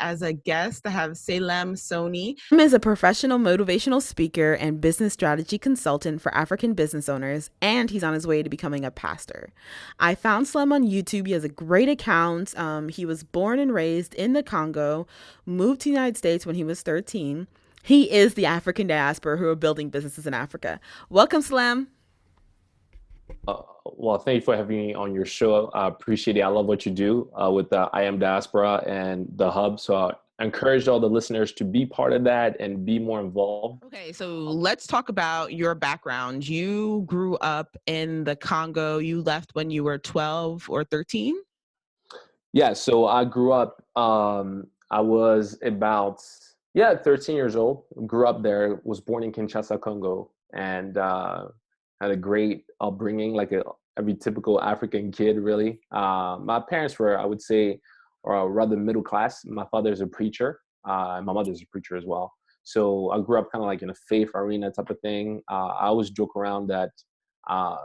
as a guest, I have Salem Soni. He is a professional motivational speaker and business strategy consultant for African business owners, and he's on his way to becoming a pastor. I found Salem on YouTube. He has a great account. He was born and raised in the Congo, moved to the United States when he was 13. He is the African diaspora who are building businesses in Africa. Welcome, Salem. Well, thank you for having me on your show. I appreciate it. I love what you do with I Am Diaspora and the Hub. So I encourage all the listeners to be part of that and be more involved. Okay, so let's talk about your background. You grew up in the Congo. You left when you were 12 or 13? Yeah, so I grew up, I was about, 13 years old. Grew up there, was born in Kinshasa, Congo, and had a great upbringing, like every typical African kid, really. My parents were, I would say, rather middle class. My father's a preacher, and my mother's a preacher as well. So I grew up kind of like in a faith arena type of thing. I always joke around that uh,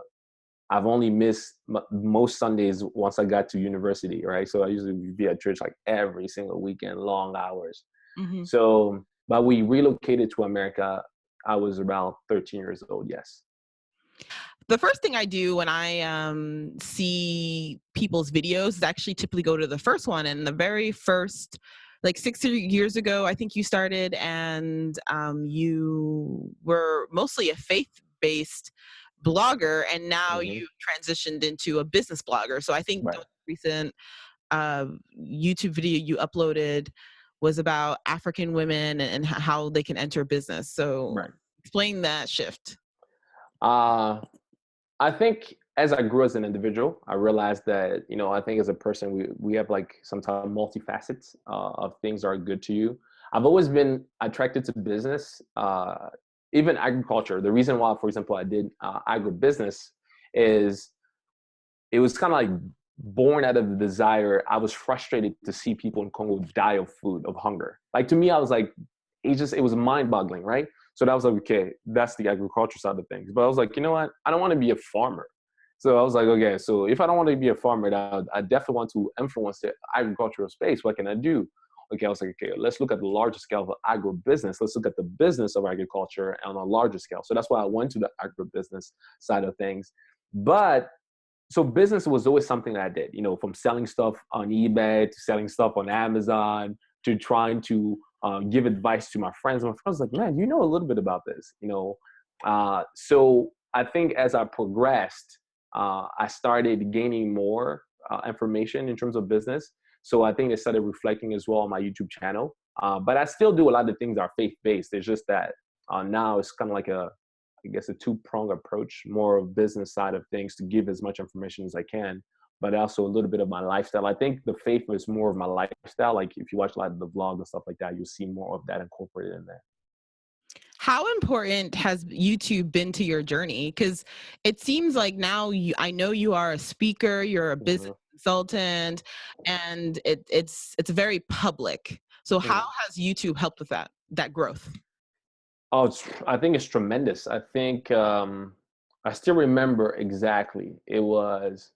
I've only missed most Sundays once I got to university, right? So I usually would be at church like every single weekend, long hours. Mm-hmm. So, but we relocated to America. I was about 13 years old, yes. The first thing I do when I see people's videos is actually typically go to the first one. And the very first, like 6 years ago, I think you started, and you were mostly a faith-based blogger, and now you transitioned into a business blogger. So I think the recent YouTube video you uploaded was about African women and how they can enter business. So explain that shift. I think as I grew as an individual, I realized that, I think as a person, we have like sometimes multifacets of things that are good to you. I've always been attracted to business, even agriculture. The reason why, for example, I did agribusiness is it was kind of like born out of the desire. I was frustrated to see people in Congo die of food, of hunger. Like to me, I was like, it was mind boggling, right? So that was like, okay, that's the agriculture side of things. But I was like, you know what? I don't want to be a farmer. So I was like, okay, so if I don't want to be a farmer, I definitely want to influence the agricultural space. What can I do? Okay, I was like, okay, let's look at the larger scale of agribusiness. Let's look at the business of agriculture on a larger scale. So that's why I went to the agribusiness side of things. But so business was always something that I did, from selling stuff on eBay to selling stuff on Amazon to trying to give advice to my friends. My friends were like, man, you know a little bit about this, So I think as I progressed, I started gaining more information in terms of business. So I think it started reflecting as well on my YouTube channel. But I still do a lot of things that are faith-based. It's just that now it's kind of like I guess, a two-pronged approach, more of business side of things to give as much information as I can, but also a little bit of my lifestyle. I think the faith is more of my lifestyle. Like if you watch a lot of the vlogs and stuff like that, you'll see more of that incorporated in there. How important has YouTube been to your journey? Because it seems like now I know you are a speaker, you're a business consultant, and it's very public. So how has YouTube helped with that growth? Oh, I think it's tremendous. I think I still remember exactly. It was,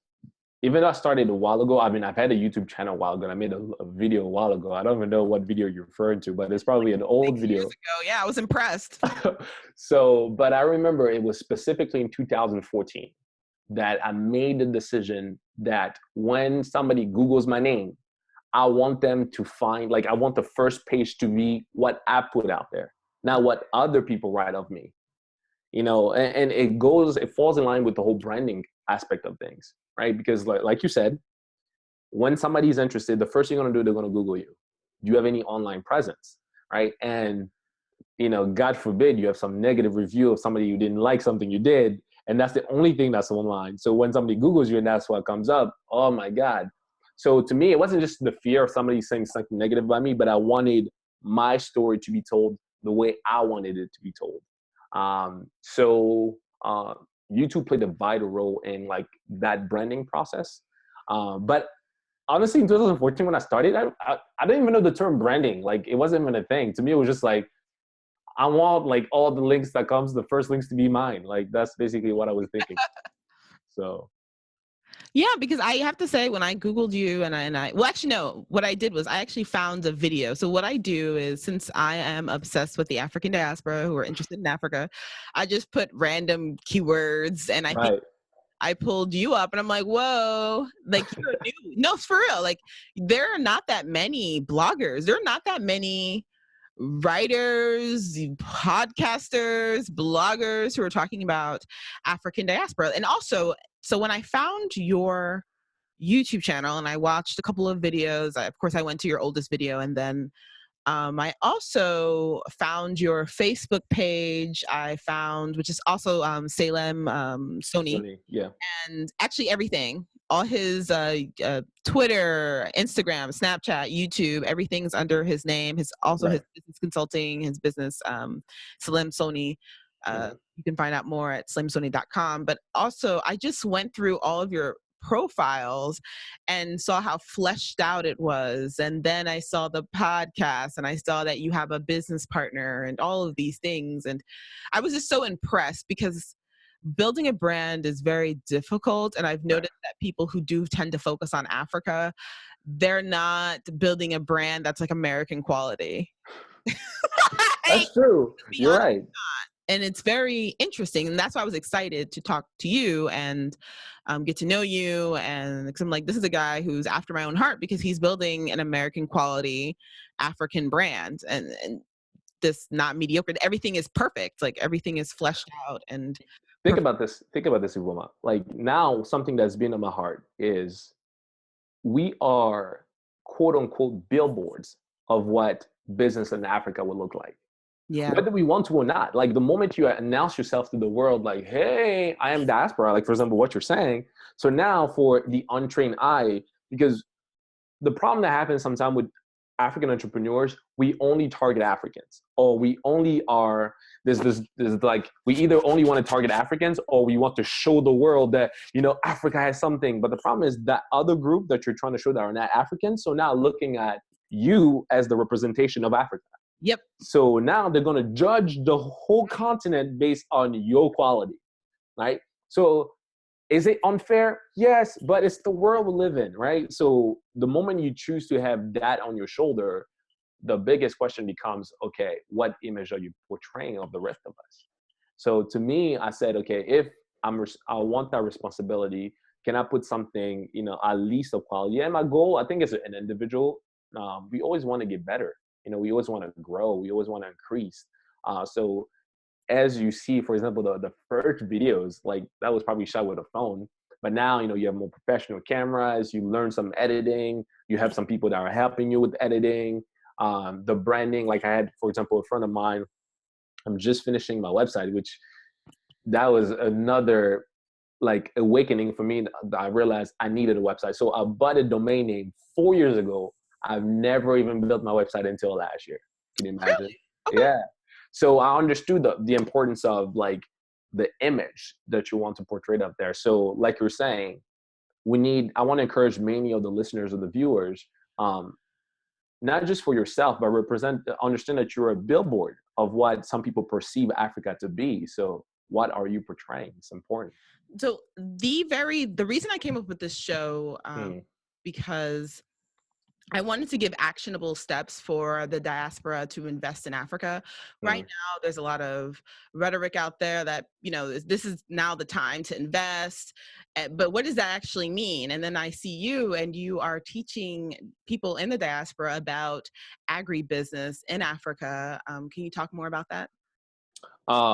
even though I started a while ago, I mean, I've had a YouTube channel a while ago. And I made a video a while ago. I don't even know what video you're referring to, but it's probably an old video. Years ago. Yeah, I was impressed. So, but I remember it was specifically in 2014 that I made the decision that when somebody Googles my name, I want them to find, like, I want the first page to be what I put out there, not what other people write of me, and it falls in line with the whole branding aspect of things, right? Because like you said, when somebody's interested, the first thing you're going to do, they're going to Google you. Do you have any online presence, right? And, God forbid you have some negative review of somebody who didn't like something you did, and that's the only thing that's online. So when somebody Googles you and that's what comes up, oh my God. So to me, it wasn't just the fear of somebody saying something negative about me, but I wanted my story to be told the way I wanted it to be told. So YouTube played a vital role in like that branding process. But honestly, in 2014, when I started, I didn't even know the term branding. Like it wasn't even a thing. To me, it was just like, I want like all the links that comes, the first links to be mine. Like that's basically what I was thinking. So Yeah, because I have to say, when I Googled you well, actually, no, what I did was I actually found a video. So what I do is, since I am obsessed with the African diaspora who are interested in Africa, I just put random keywords, and I think Right. I pulled you up, and I'm like, whoa, like, you're new. No, it's for real. Like, there are not that many bloggers. There are not that many writers, podcasters, bloggers who are talking about African diaspora. And also, so when I found your YouTube channel and I watched a couple of videos, of course, I went to your oldest video, and then I also found your Facebook page. I found, which is also Salem Soni, Funny. Yeah. and actually everything, all his Twitter, Instagram, Snapchat, YouTube, everything's under his name. His also Right. his business consulting, his business, Salem Soni. Hmm. You can find out more at slimsoni.com. But also, I just went through all of your profiles and saw how fleshed out it was. And then I saw the podcast, and I saw that you have a business partner and all of these things. And I was just so impressed, because building a brand is very difficult. And I've Right. noticed that people who do tend to focus on Africa, they're not building a brand that's like American quality. Like, That's true. to be You're honest. right. And it's very interesting. And that's why I was excited to talk to you and get to know you. And because I'm like, this is a guy who's after my own heart, because he's building an American quality African brand. And this not mediocre. Everything is perfect. Like, everything is fleshed out and Think perfect. about this. Think about this, Iveoma. Like, now, something that's been on my heart is we are quote unquote billboards of what business in Africa would look like, Yeah. whether we want to or not. Like, the moment you announce yourself to the world, like, hey, I am diaspora, like, for example, what you're saying. So now, for the untrained eye, because the problem that happens sometimes with African entrepreneurs, we only target Africans, or we only are there's like, we either only want to target Africans, or we want to show the world that, Africa has something. But the problem is that other group that you're trying to show that are not Africans, so now looking at you as the representation of Africa. Yep. So now they're going to judge the whole continent based on your quality, right? So is it unfair? Yes, but it's the world we live in, right? So the moment you choose to have that on your shoulder, the biggest question becomes, okay, what image are you portraying of the rest of us? So to me, I said, okay, if I want that responsibility, can I put something, at least of quality? And my goal, I think, as an individual, we always want to get better. We always want to grow. We always want to increase. So as you see, for example, the first videos, like, that was probably shot with a phone, but now, you have more professional cameras, you learn some editing, you have some people that are helping you with editing, the branding. Like, I had, for example, a friend of mine, I'm just finishing my website, which that was another, like, awakening for me. I realized I needed a website. So I bought a domain name 4 years ago. I've never even built my website until last year. Can you imagine? Really? Okay. Yeah. So I understood the importance of, like, the image that you want to portray up there. So, like you're saying, I want to encourage many of the listeners or the viewers, not just for yourself, but understand that you're a billboard of what some people perceive Africa to be. So what are you portraying? It's important. So the reason I came up with this show, Hmm. because I wanted to give actionable steps for the diaspora to invest in Africa. Right Hmm. now, there's a lot of rhetoric out there that, this is now the time to invest. But what does that actually mean? And then I see you, and you are teaching people in the diaspora about agribusiness in Africa. Can you talk more about that?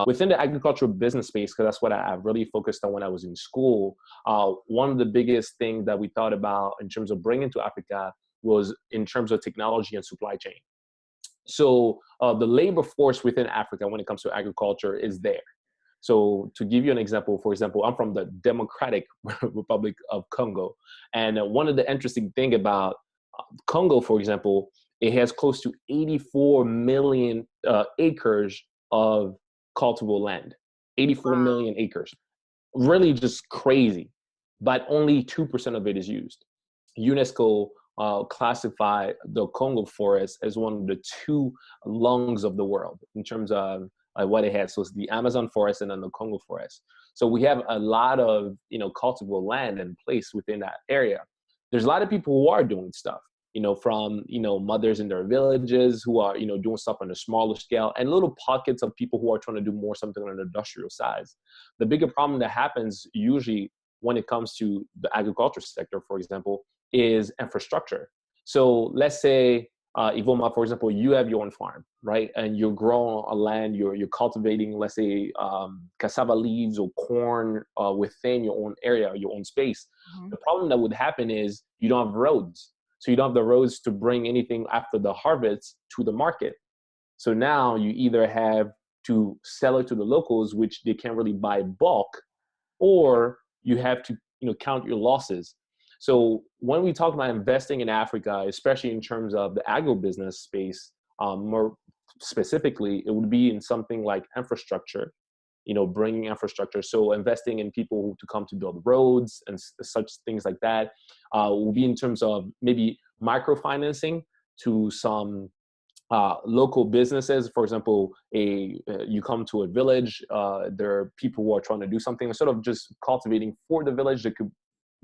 Within the agricultural business space, because that's what I really focused on when I was in school, one of the biggest things that we thought about in terms of bringing to Africa was in terms of technology and supply chain. So the labor force within Africa when it comes to agriculture is there. So to give you an example, for example, I'm from the Democratic Republic of Congo. And one of the interesting thing about Congo, for example, it has close to 84 million acres of cultivable land. 84 million acres. Really just crazy. But only 2% of it is used. UNESCO classify the Congo forest as one of the two lungs of the world in terms of what it has. So it's the Amazon forest and then the Congo forest. So we have a lot of, cultivable land in place within that area. There's a lot of people who are doing stuff, from, mothers in their villages who are, doing stuff on a smaller scale, and little pockets of people who are trying to do more something on an industrial size. The bigger problem that happens usually when it comes to the agriculture sector, for example, is infrastructure. So let's say, Iveoma, for example, you have your own farm, right? And you're growing a land, you're cultivating, let's say, cassava leaves or corn within your own area, your own space. Mhm. The problem that would happen is you don't have roads. So you don't have the roads to bring anything after the harvest to the market. So now you either have to sell it to the locals, which they can't really buy bulk, or you have to, count your losses. So when we talk about investing in Africa, especially in terms of the agribusiness space, more specifically, it would be in something like infrastructure, bringing infrastructure. So investing in people to come to build roads and such things like that, will be in terms of maybe microfinancing to some local businesses. For example, you come to a village, there are people who are trying to do something, instead of just cultivating for the village, they could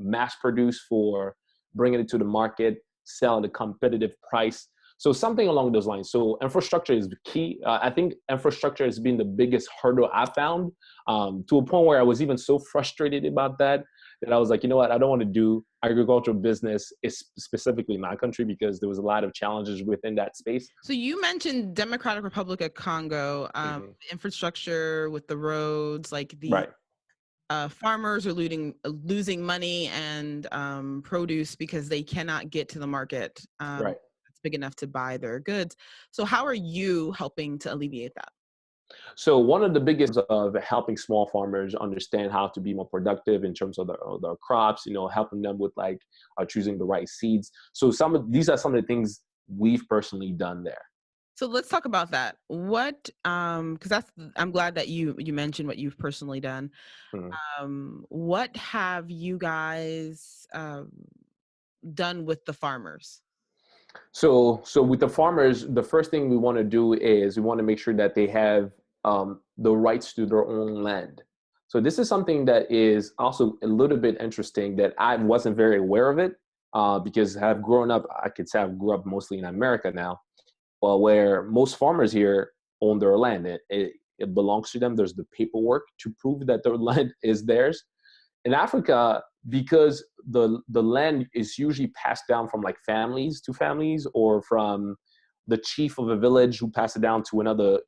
mass produce for bringing it to the market, sell at a competitive price. So something along those lines. So infrastructure is the key. I think infrastructure has been the biggest hurdle I found, to a point where I was even so frustrated about that I was like, you know what, I don't want to do agricultural business, specifically in my country, because there was a lot of challenges within that space. So you mentioned Democratic Republic of Congo, infrastructure with the roads, like the Right. farmers are losing money and produce because they cannot get to the market Right. that's big enough to buy their goods. So how are you helping to alleviate that? So one of the biggest of helping small farmers understand how to be more productive in terms of their crops, helping them with like choosing the right seeds. So these are some of the things we've personally done there. So let's talk about that. What because that's I'm glad that you mentioned what you've personally done. Mhm. What have you guys done with the farmers? So with the farmers, the first thing we want to do is we want to make sure that they have the rights to their own land. So this is something that is also a little bit interesting that I wasn't very aware of it, because I've grown up, I could say I've grew up mostly in America now, well, where most farmers here own their land. It belongs to them. There's the paperwork to prove that their land is theirs. In Africa, because the land is usually passed down from like families to families, or from the chief of a village who passed it down to another,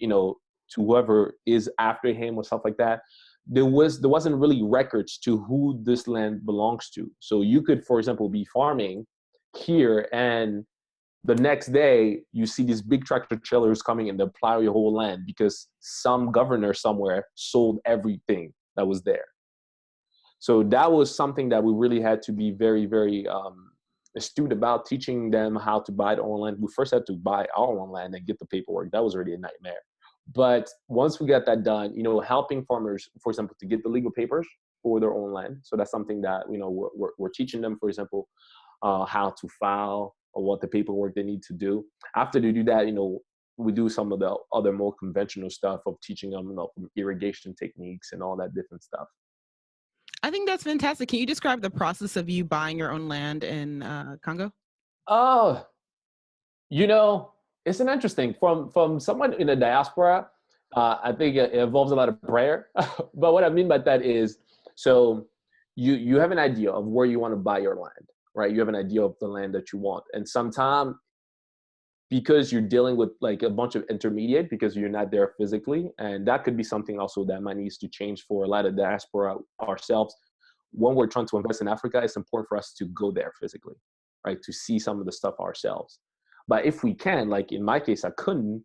to whoever is after him or stuff like that. There wasn't really records to who this land belongs to. So you could, for example, be farming here, and the next day you see these big tractor trailers coming and they plow your whole land because some governor somewhere sold everything that was there. So that was something that we really had to be very, very astute about, teaching them how to buy their own land. We first had to buy our own land and get the paperwork. That was already a nightmare. But once we got that done, helping farmers, for example, to get the legal papers for their own land. So that's something that, we're teaching them, for example, how to file or what the paperwork they need to do. After they do that, we do some of the other more conventional stuff of teaching them, from irrigation techniques and all that different stuff. I think that's fantastic. Can you describe the process of you buying your own land in Congo? Oh, you know, it's an interesting from someone in the diaspora. I think it involves a lot of prayer. But what I mean by that is, so you have an idea of where you want to buy your land, right? You have an idea of the land that you want, and sometimes because you're dealing with like a bunch of intermediate, because you're not there physically, and that could be something also that might needs to change for a lot of diaspora ourselves. When we're trying to invest in Africa, it's important for us to go there physically, right? To see some of the stuff ourselves. But if we can, like in my case, I couldn't.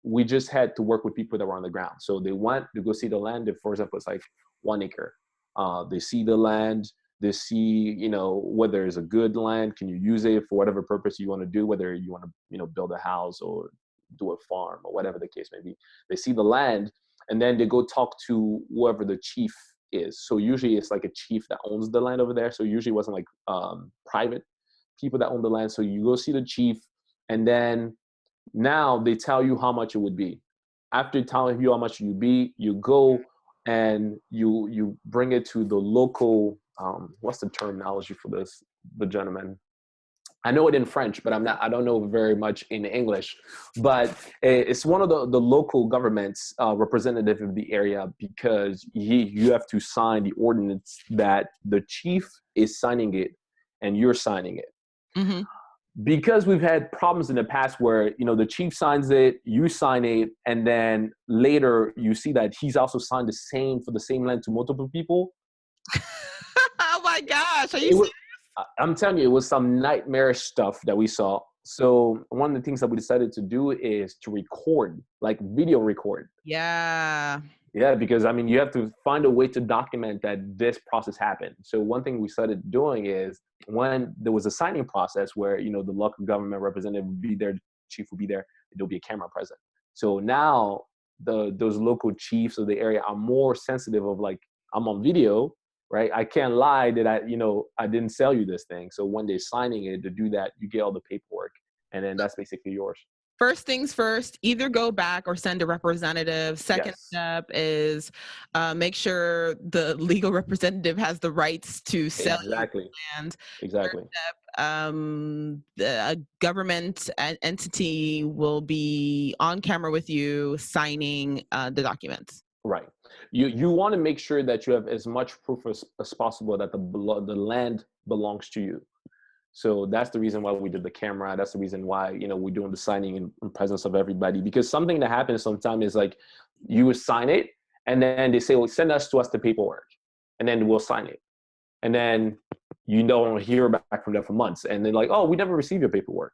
We just had to work with people that were on the ground. So they went to go see the land. If, for example, it's like 1 acre. They see the land. They see, whether it's a good land, can you use it for whatever purpose you want to do, whether you want to, build a house or do a farm or whatever the case may be. They see the land, and then they go talk to whoever the chief is. So usually it's like a chief that owns the land over there. So usually it wasn't like private people that own the land. So you go see the chief, and then now they tell you how much it would be. After telling you how much it would be, you go and you bring it to the local, what's the terminology for this, the gentleman, I know it in French, but I don't know very much in English, but it's one of the local government's representative of the area, because you have to sign the ordinance that the chief is signing it and you're signing it. Mm-hmm. Because we've had problems in the past where, the chief signs it, you sign it, and then later you see that he's also signed the same for the same land to multiple people. Oh my gosh. Are you It was, serious? I'm telling you, it was some nightmarish stuff that we saw. So one of the things that we decided to do is to record, like video record. Yeah. Yeah, because I mean, you have to find a way to document that this process happened. So one thing we started doing is, when there was a signing process where, the local government representative would be there, the chief would be there, there'll be a camera present. So now those local chiefs of the area are more sensitive of, like, I'm on video, right? I can't lie that I didn't sell you this thing. So when they're signing it, to do that, you get all the paperwork, and then that's basically yours. First things first, either go back or send a representative. Second Yes, step is make sure the legal representative has the rights to sell you exactly, land. Third exactly. step, a government entity will be on camera with you signing the documents. Right. You want to make sure that you have as much proof as possible that the land belongs to you. So that's the reason why we did the camera. That's the reason why, we're doing the signing in presence of everybody. Because something that happens sometimes is, like, you would sign it, and then they say, well, send us the paperwork, and then we'll sign it. And then you don't hear back from them for months. And they're like, oh, we never received your paperwork.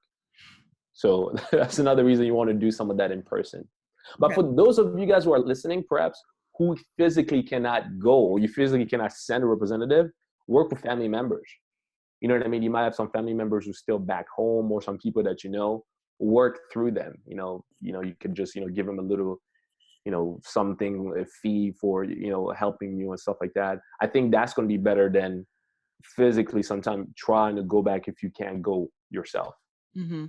So that's another reason you want to do some of that in person. But Okay. for those of you guys who are listening, perhaps, who physically cannot go, or you physically cannot send a representative, work with family members. You know what I mean? You might have some family members who are still back home, or some people that work through them. You could just give them a little, something, a fee for helping you and stuff like that. I think that's going to be better than physically sometimes trying to go back if you can't go yourself. Mm-hmm.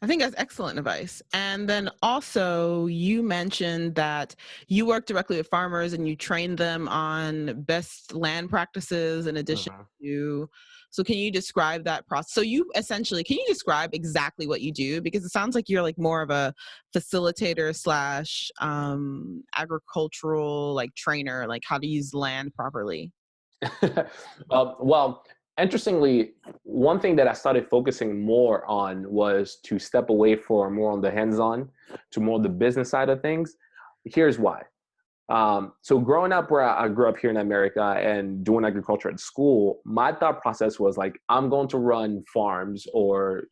I think that's excellent advice. And then also, you mentioned that you work directly with farmers and you train them on best land practices in addition Mhm. to. So, can you describe that process? So, can you describe exactly what you do? Because it sounds like you're like more of a facilitator slash agricultural like trainer, like how to use land properly. Well, interestingly, one thing that I started focusing more on was to step away from more on the hands-on to more the business side of things. Here's why. So growing up where I grew up here in America and doing agriculture at school, my thought process was like, I'm going to run farms, or,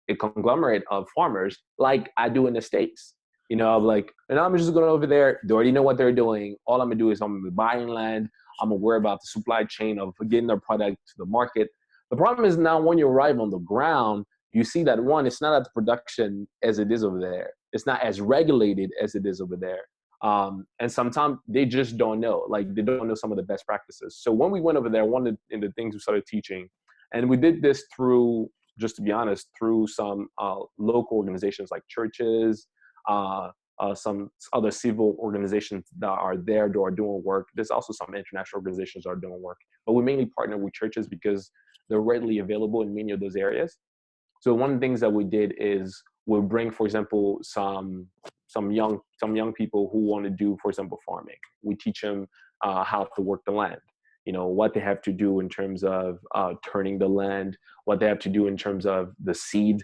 a conglomerate of farmers like I do in the States. I'm like, and I'm just going over there. They already know what they're doing. All I'm gonna do is I'm gonna be buying land. I'm gonna worry about the supply chain of getting their product to the market. The problem is now when you arrive on the ground, you see that, one, it's not at the production as it is over there. It's not as regulated as it is over there. And sometimes they just don't know, like they don't know some of the best practices. So when we went over there, one of the things we started teaching, and we did this through, just to be honest, through some local organizations like churches, some other civil organizations that are there that are doing work. There's also some international organizations that are doing work, but we mainly partner with churches because they're readily available in many of those areas. So one of the things that we did is we'll bring, for example, some young people who want to do, for example, farming. We teach them how to work the land. What they have to do in terms of turning the land, what they have to do in terms of the seed.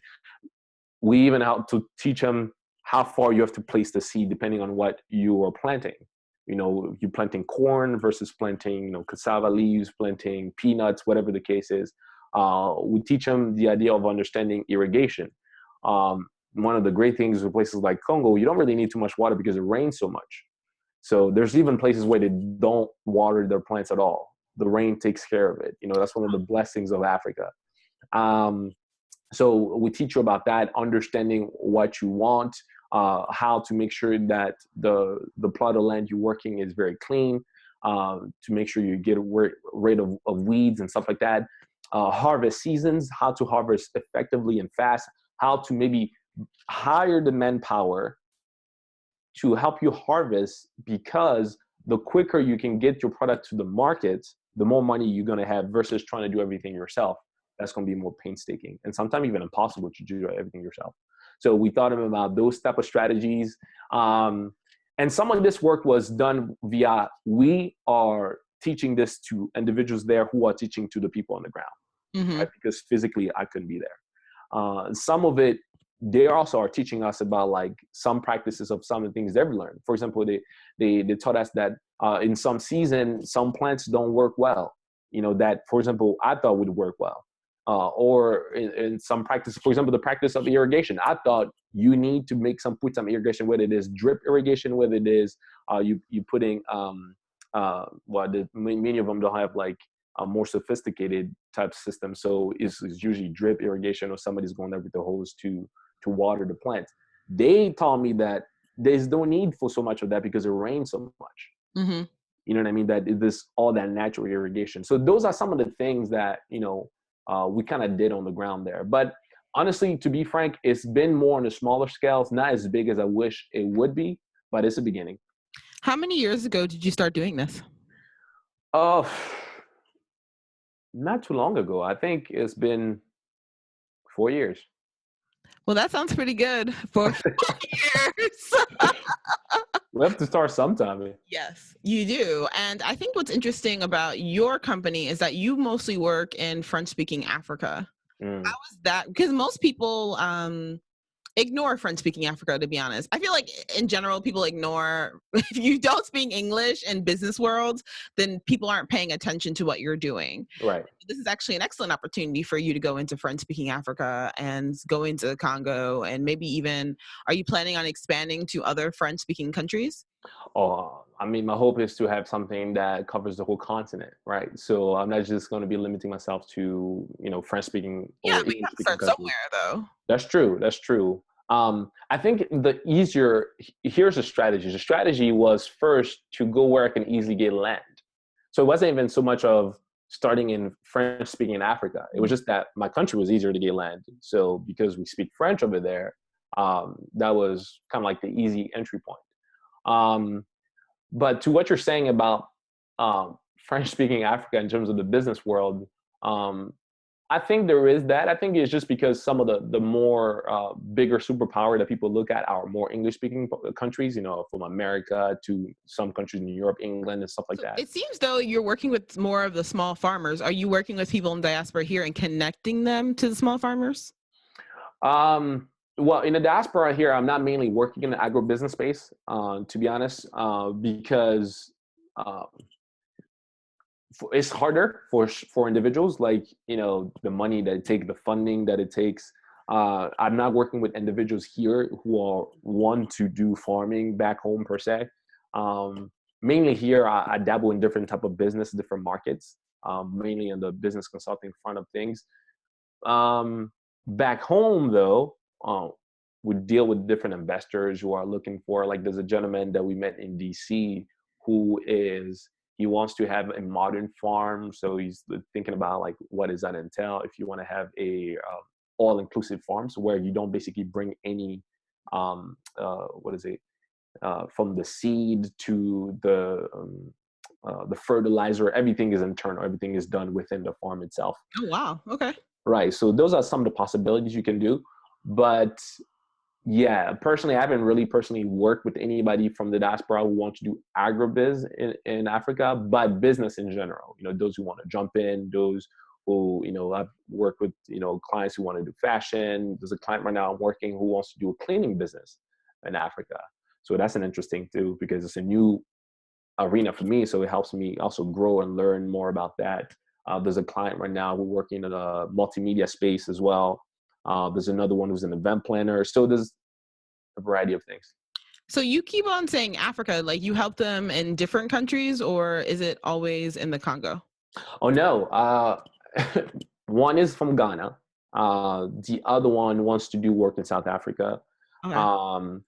We even help to teach them how far you have to place the seed depending on what you are planting. You're planting corn versus planting, cassava leaves, planting peanuts, whatever the case is. We teach them the idea of understanding irrigation. One of the great things with places like Congo, you don't really need too much water because it rains so much. So there's even places where they don't water their plants at all. The rain takes care of it. That's one of the blessings of Africa. So we teach you about that, understanding what you want, how to make sure that the plot of land you're working is very clean, to make sure you get rid of weeds and stuff like that. Harvest seasons, how to harvest effectively and fast, how to maybe hire the manpower to help you harvest, because the quicker you can get your product to the market, the more money you're going to have versus trying to do everything yourself. That's going to be more painstaking and sometimes even impossible to do everything yourself. So we thought about those type of strategies. And some of this work was done via, we are teaching this to individuals there who are teaching to the people on the ground, right? Because physically I couldn't be there. Some of it, they also are teaching us about like some practices of some of the things they've learned. For example, they taught us that in some season, some plants don't work well, that, for example, I thought would work well. Or in some practice, for example, the practice of irrigation. I thought you need to put some irrigation, whether it is drip irrigation, whether it is you putting, many of them don't have like a more sophisticated type system. So it's usually drip irrigation or somebody's going there with the hose to water the plants. They taught me that there's no need for so much of that because it rains so much. You know what I mean? That this all that natural irrigation. So those are some of the things that, we kind of did on the ground there. But honestly, to be frank, it's been more on a smaller scale. It's not as big as I wish it would be, but it's a beginning. How many years ago did you start doing this? Not too long ago. I think it's been 4 years. Well, that sounds pretty good for 4 years. We have to start sometime. Yes, you do. And I think what's interesting about your company is that you mostly work in French-speaking Africa. How is that? Because most people ignore French-speaking Africa, to be honest. I feel like in general, people ignore, if you don't speak English in business worlds, then people aren't paying attention to what you're doing. Right. This is actually an excellent opportunity for you to go into French-speaking Africa and go into Congo, and maybe even, are you planning on expanding to other French-speaking countries? I mean, my hope is to have something that covers the whole continent, right? So I'm not just going to be limiting myself to, French-speaking or Yeah, but you have to English-speaking start countries. somewhere, though. That's true. That's true. I think here's a strategy. The strategy was first to go where I can easily get land. So it wasn't even so much of starting in French speaking in Africa. It was just that my country was easier to get land. So because we speak French over there, that was kind of like the easy entry point. But to what you're saying about French speaking Africa in terms of the business world, I think there is that. I think it's just because some of the more bigger superpower that people look at are more English-speaking countries, from America to some countries in Europe, England, and stuff like that. It seems though you're working with more of the small farmers. Are you working with people in diaspora here and connecting them to the small farmers? Well, in the diaspora here, I'm not mainly working in the agribusiness space, to be honest, because it's harder for individuals, like the money that it takes, the funding that it takes. I'm not working with individuals here who want to do farming back home per se. Mainly here, I dabble in different type of business, different markets, mainly in the business consulting front of things. Back home though, we deal with different investors who are looking for, like there's a gentleman that we met in DC he wants to have a modern farm. So he's thinking about like, what does that entail if you want to have a all-inclusive farm, so where you don't basically bring any from the seed to the fertilizer, everything is internal, everything is done within the farm itself. Oh, wow. Okay. Right. So those are some of the possibilities you can do. But yeah, personally, I haven't really worked with anybody from the diaspora who wants to do agribiz in Africa, but business in general, those who want to jump in, those who, I've worked with, clients who want to do fashion. There's a client right now I'm working who wants to do a cleaning business in Africa. So that's an interesting too, because it's a new arena for me. So it helps me also grow and learn more about that. There's a client right now who's working in a multimedia space as well. There's another one who's an event planner. So there's a variety of things. So you keep on saying Africa, like you help them in different countries, or is it always in the Congo? Oh, no. One is from Ghana. The other one wants to do work in South Africa. Okay.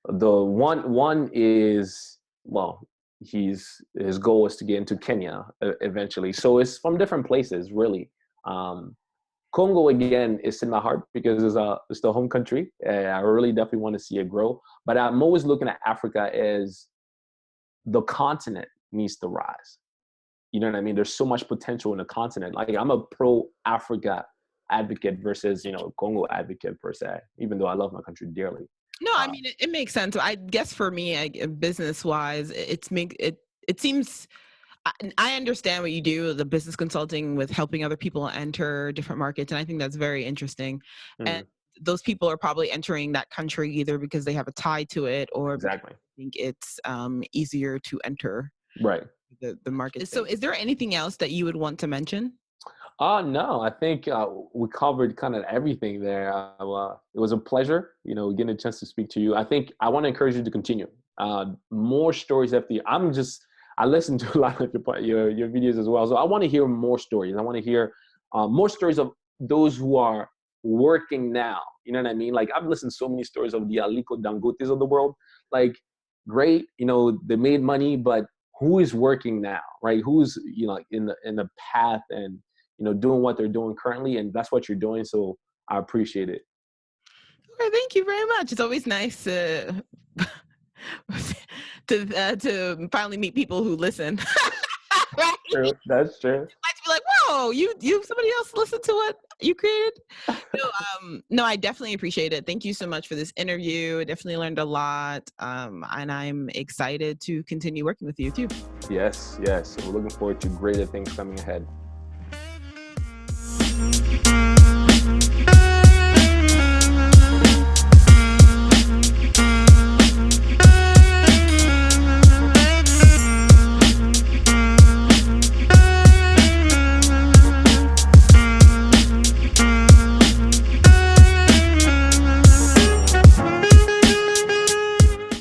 The one is, well, his goal is to get into Kenya eventually. So it's from different places, really. Congo, again, is in my heart because it's the home country. I really definitely want to see it grow. But I'm always looking at Africa as the continent needs to rise. You know what I mean? There's so much potential in the continent. Like, I'm a pro Africa advocate versus, Congo advocate per se, even though I love my country dearly. No, I mean, it makes sense. I guess for me, business wise, it seems, I understand what you do, the business consulting with helping other people enter different markets. And I think that's very interesting. And those people are probably entering that country either because they have a tie to it, or because Exactly. I think it's easier to enter Right. the market. So is there anything else that you would want to mention? No, I think we covered kind of everything there. It was a pleasure, getting a chance to speak to you. I think I want to encourage you to continue. More stories after you. I listen to a lot of your videos as well. So I want to hear more stories. I want to hear more stories of those who are working now. You know what I mean? Like, I've listened to so many stories of the Aliko Dangotes of the world. Like, great, they made money, but who is working now, right? Who's, in the path and, doing what they're doing currently, and that's what you're doing. So I appreciate it. Okay, thank you very much. It's always nice to finally meet people who listen. Right? True. That's true. You might be like, whoa, you somebody else listened to what you created? No, I definitely appreciate it. Thank you so much for this interview. I definitely learned a lot. And I'm excited to continue working with you too. Yes. We're looking forward to greater things coming ahead.